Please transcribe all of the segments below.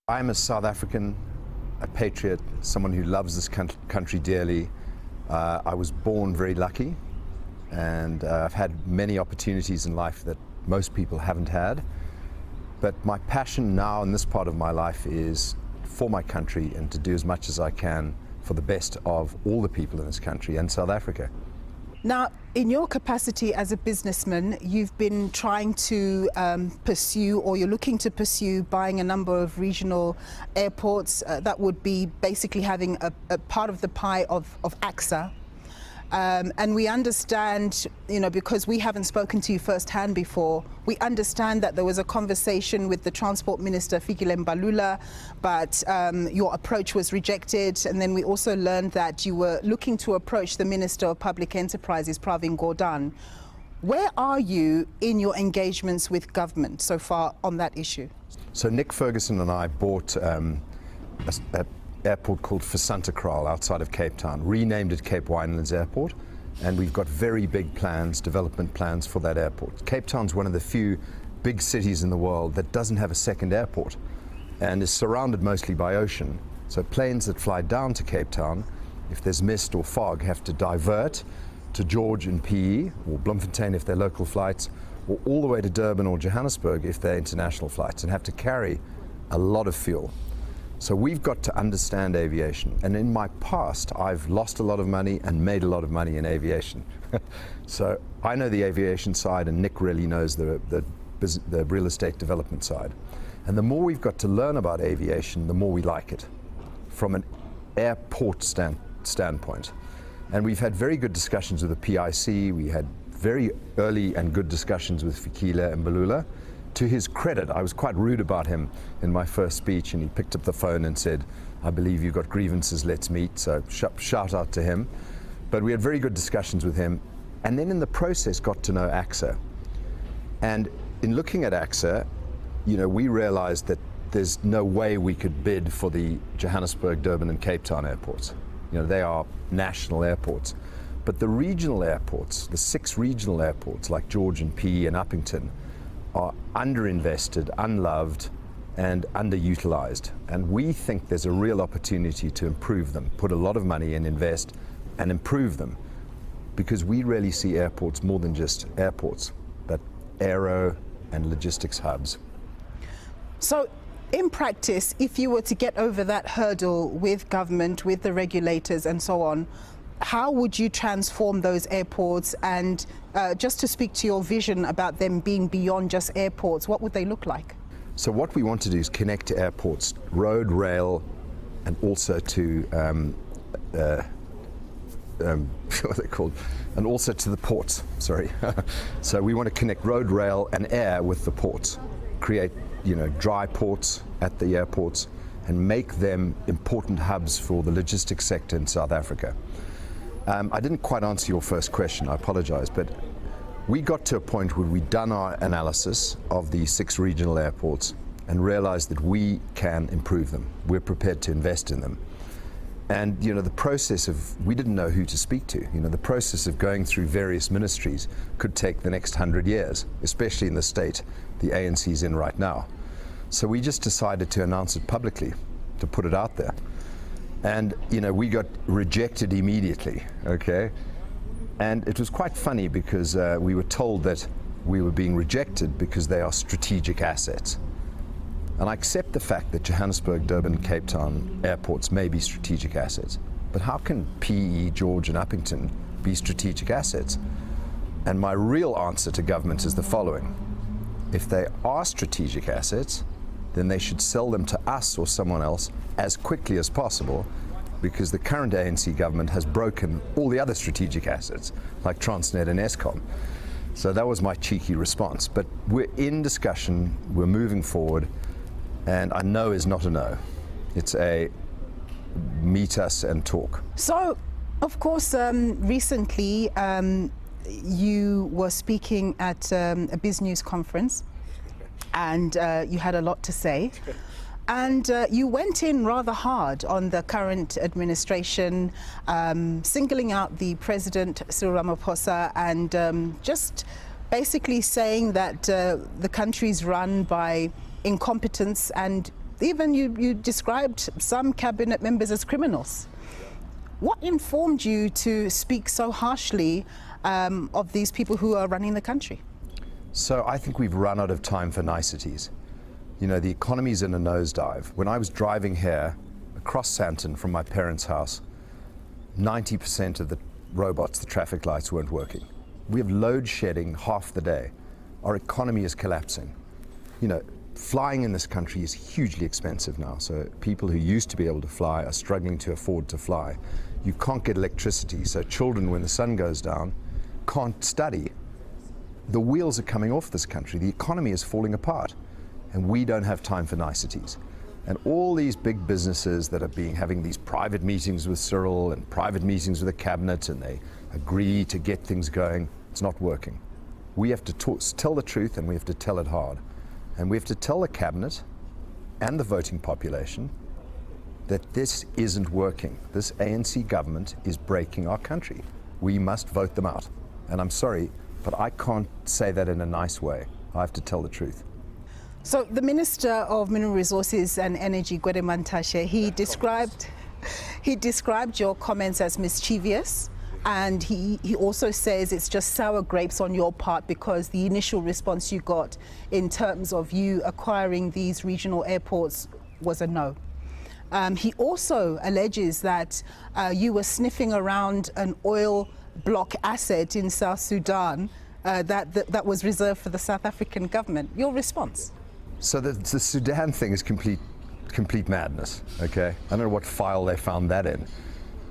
I'm a South African, a patriot, someone who loves this country dearly. I was born very lucky, and I've had many opportunities in life that most people haven't had. But my passion now in this part of my life is for my country and to do as much as I can for the best of all the people in this country and South Africa. Now, in your capacity as a businessman, you've been trying to pursue, or you're looking to pursue, buying a number of regional airports that would be basically having a part of the pie of ACSA. And we understand, because we haven't spoken to you firsthand before, we understand that there was a conversation with the Transport Minister, Fikile Mbalula, but your approach was rejected. And then we also learned that you were looking to approach the Minister of Public Enterprises, Gwede. Where are you in your engagements with government so far on that issue? So Nick Ferguson and I bought an airport called Hersov outside of Cape Town, renamed it Cape Winelands Airport, and we've got very big plans, development plans for that airport. Cape Town's one of the few big cities in the world that doesn't have a second airport and is surrounded mostly by ocean. So planes that fly down to Cape Town, if there's mist or fog, have to divert to George in PE or Bloemfontein if they're local flights, or all the way to Durban or Johannesburg if they're international flights, and have to carry a lot of fuel. So we've got to understand aviation, and in my past I've lost a lot of money and made a lot of money in aviation. So I know the aviation side, and Nick really knows the real estate development side. And the more we've got to learn about aviation, the more we like it from an airport standpoint. And we've had very good discussions with the PIC. We had very early and good discussions with Fikile and Mbalula. To his credit, I was quite rude about him in my first speech, and he picked up the phone and said, "I believe you've got grievances, let's meet." So shout out to him. But we had very good discussions with him, and then in the process got to know ACSA. And in looking at ACSA, we realized that there's no way we could bid for the Johannesburg, Durban and Cape Town airports. They are national airports. But the regional airports, the 6 regional airports like George and PE and Uppington, are underinvested, unloved and underutilized. And we think there's a real opportunity to improve them, put a lot of money in, invest and improve them, because we really see airports more than just airports, but aero and logistics hubs. So in practice, if you were to get over that hurdle with government, with the regulators and so on, how would you transform those airports? And just to speak to your vision about them being beyond just airports, what would they look like? So what we want to do is connect to airports, road, rail, and also to what are they called? And also to the ports. Sorry. So we want to connect road, rail, and air with the ports. Create, dry ports at the airports, and make them important hubs for the logistics sector in South Africa. I didn't quite answer your first question, I apologize, but we got to a point where we'd done our analysis of the 6 regional airports and realized that we can improve them. We're prepared to invest in them. And the process of, we didn't know who to speak to. The process of going through various ministries could take the next 100 years, especially in the state the ANC's in right now. So we just decided to announce it publicly, to put it out there. And we got rejected immediately, okay? And it was quite funny because we were told that we were being rejected because they are strategic assets. And I accept the fact that Johannesburg, Durban, Cape Town airports may be strategic assets, but how can PE, George and Uppington be strategic assets? And my real answer to government is the following: if they are strategic assets, then they should sell them to us or someone else as quickly as possible, because the current ANC government has broken all the other strategic assets like Transnet and Eskom. So that was my cheeky response. But we're in discussion, we're moving forward, and a no is not a no. It's a meet us and talk. So, of course, recently you were speaking at a BizNews conference, and you had a lot to say. And you went in rather hard on the current administration, singling out the President, Cyril Ramaphosa, and just basically saying that the country is run by incompetence and even you described some cabinet members as criminals. What informed you to speak so harshly of these people who are running the country? So I think we've run out of time for niceties. You know, the economy's in a nosedive. When I was driving here across Santon from my parents' house, 90% of the robots, the traffic lights, weren't working. We have load shedding half the day. Our economy is collapsing. You know, flying in this country is hugely expensive now. So people who used to be able to fly are struggling to afford to fly. You can't get electricity. So children, when the sun goes down, can't study. The wheels are coming off this country. The economy is falling apart. And we don't have time for niceties. And all these big businesses that are having these private meetings with Cyril and private meetings with the cabinet, and they agree to get things going, it's not working. We have to tell the truth, and we have to tell it hard. And we have to tell the cabinet and the voting population that this isn't working. This ANC government is breaking our country. We must vote them out. And I'm sorry, but I can't say that in a nice way. I have to tell the truth. So the Minister of Mineral Resources and Energy, Gwede Mantashe, he described your comments as mischievous, and he also says it's just sour grapes on your part because the initial response you got in terms of you acquiring these regional airports was a no. He also alleges that you were sniffing around an oil block asset in South Sudan that was reserved for the South African government. Your response? So the Sudan thing is complete madness, okay? I don't know what file they found that in.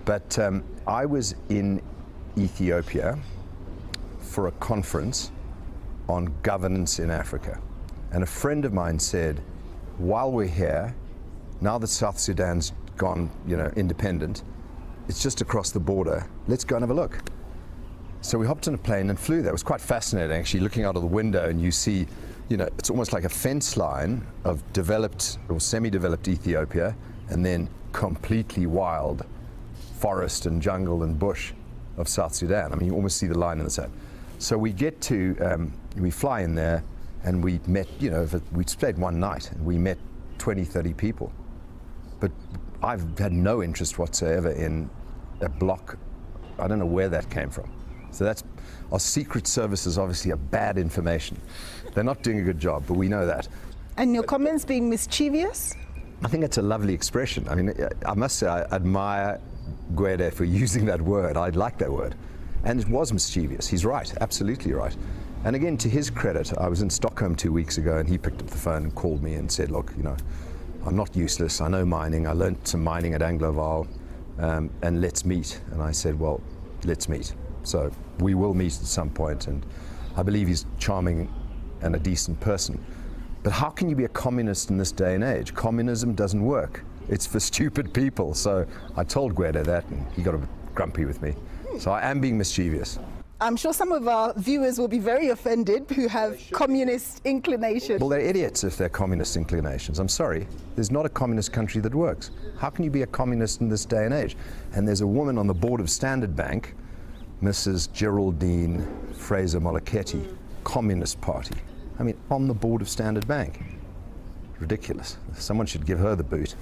But I was in Ethiopia for a conference on governance in Africa. And a friend of mine said, while we're here, now that South Sudan's gone, independent, it's just across the border, let's go and have a look. So we hopped on a plane and flew there. It was quite fascinating, actually, looking out of the window, and you see, it's almost like a fence line of developed or semi-developed Ethiopia, and then completely wild forest and jungle and bush of South Sudan. I mean, you almost see the line in the sand. So we get to, we fly in there, and we met, we stayed one night, and we met 20, 30 people. But I've had no interest whatsoever in a block. I don't know where that came from. So our secret service is obviously a bad information. They're not doing a good job, but we know that. And your comments being mischievous? I think it's a lovely expression. I mean, I must say I admire Gwede for using that word. I like that word. And it was mischievous. He's right, absolutely right. And again, to his credit, I was in Stockholm 2 weeks ago, and he picked up the phone and called me and said, look, I'm not useless. I know mining. I learned some mining at Angloval, and let's meet. And I said, well, let's meet. So we will meet at some point, and I believe he's charming and a decent person. But how can you be a communist in this day and age? Communism doesn't work. It's for stupid people. So I told Gwede that, and he got a bit grumpy with me. So I am being mischievous. I'm sure some of our viewers will be very offended who have communist inclinations. Well, they're idiots if they're communist inclinations. I'm sorry. There's not a communist country that works. How can you be a communist in this day and age? And there's a woman on the board of Standard Bank, Mrs. Geraldine Fraser-Moleketi, Communist Party. I mean, on the board of Standard Bank. Ridiculous. Someone should give her the boot.